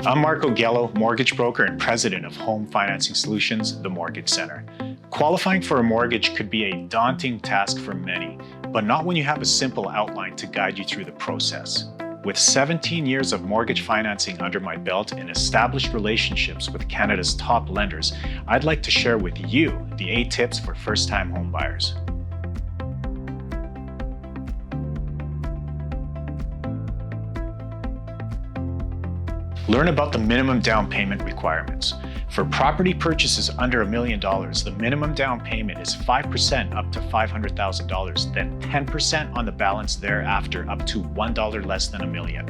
I'm Marko Gelo, mortgage broker and president of Home Financing Solutions, the Mortgage Center. Qualifying for a mortgage could be a daunting task for many, but not when you have a simple outline to guide you through the process. With 17 years of mortgage financing under my belt and established relationships with Canada's top lenders, I'd like to share with you the 8 tips for first-time home buyers. Learn about the minimum down payment requirements. For property purchases under $1 million, the minimum down payment is 5% up to $500,000, then 10% on the balance thereafter up to $1 less than $1 million.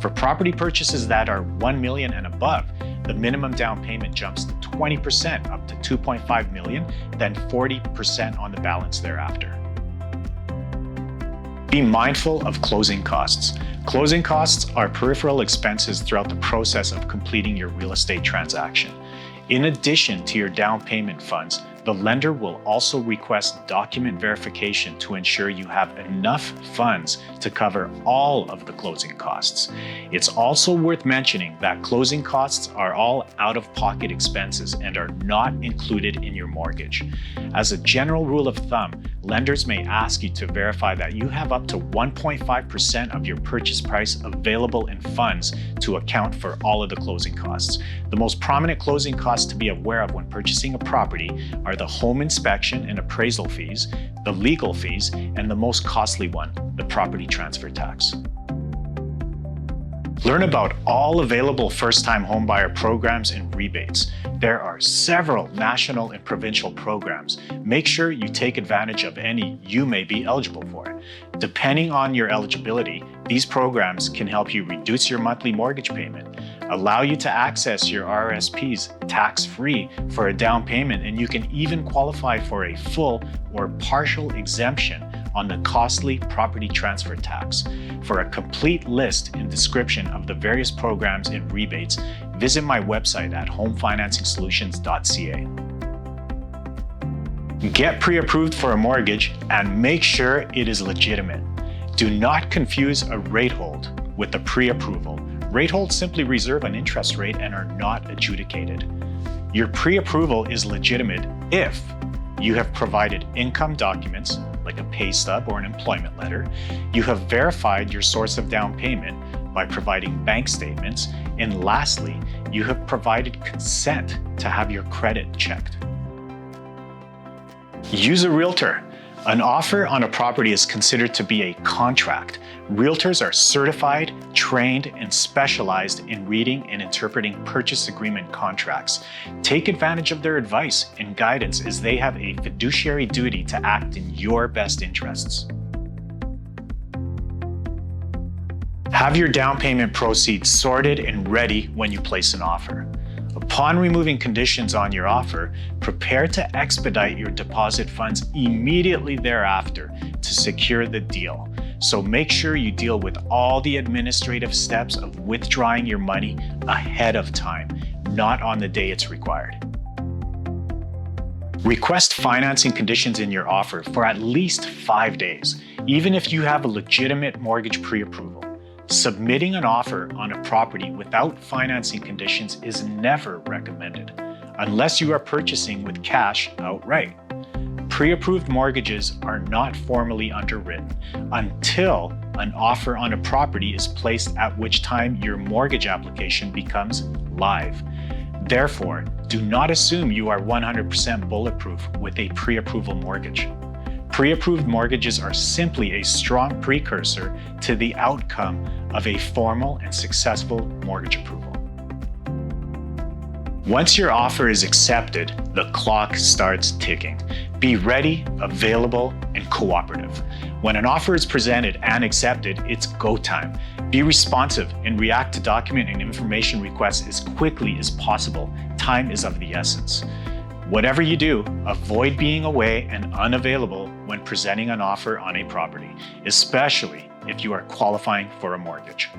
For property purchases that are $1 million and above, the minimum down payment jumps to 20% up to $2.5 million, then 40% on the balance thereafter. Be mindful of closing costs. Closing costs are peripheral expenses throughout the process of completing your real estate transaction. In addition to your down payment funds, the lender will also request document verification to ensure you have enough funds to cover all of the closing costs. It's also worth mentioning that closing costs are all out-of-pocket expenses and are not included in your mortgage. As a general rule of thumb, lenders may ask you to verify that you have up to 1.5% of your purchase price available in funds to account for all of the closing costs. The most prominent closing costs to be aware of when purchasing a property are the home inspection and appraisal fees, the legal fees, and the most costly one, the property transfer tax. Learn about all available first-time homebuyer programs and rebates. There are several national and provincial programs. Make sure you take advantage of any you may be eligible for. Depending on your eligibility, these programs can help you reduce your monthly mortgage payment, allow you to access your RRSPs tax-free for a down payment, and you can even qualify for a full or partial exemption on the costly property transfer tax. For a complete list and description of the various programs and rebates, visit my website at homefinancingsolutions.ca. Get pre-approved for a mortgage and make sure it is legitimate. Do not confuse a rate hold with a pre-approval. Rate holds simply reserve an interest rate and are not adjudicated. Your pre-approval is legitimate if you have provided income documents, like a pay stub or an employment letter, you have verified your source of down payment by providing bank statements, and lastly, you have provided consent to have your credit checked. Use a realtor. An offer on a property is considered to be a contract. Realtors are certified, trained, and specialized in reading and interpreting purchase agreement contracts. Take advantage of their advice and guidance as they have a fiduciary duty to act in your best interests. Have your down payment proceeds sorted and ready when you place an offer. Upon removing conditions on your offer, prepare to expedite your deposit funds immediately thereafter to secure the deal. So make sure you deal with all the administrative steps of withdrawing your money ahead of time, not on the day it's required. Request financing conditions in your offer for at least 5 days, even if you have a legitimate mortgage pre-approval. Submitting an offer on a property without financing conditions is never recommended, unless you are purchasing with cash outright. Pre-approved mortgages are not formally underwritten until an offer on a property is placed, at which time your mortgage application becomes live. Therefore, do not assume you are 100% bulletproof with a pre-approval mortgage. Pre-approved mortgages are simply a strong precursor to the outcome of a formal and successful mortgage approval. Once your offer is accepted, the clock starts ticking. Be ready, available, and cooperative. When an offer is presented and accepted, it's go time. Be responsive and react to document and information requests as quickly as possible. Time is of the essence. Whatever you do, avoid being away and unavailable when presenting an offer on a property, especially if you are qualifying for a mortgage.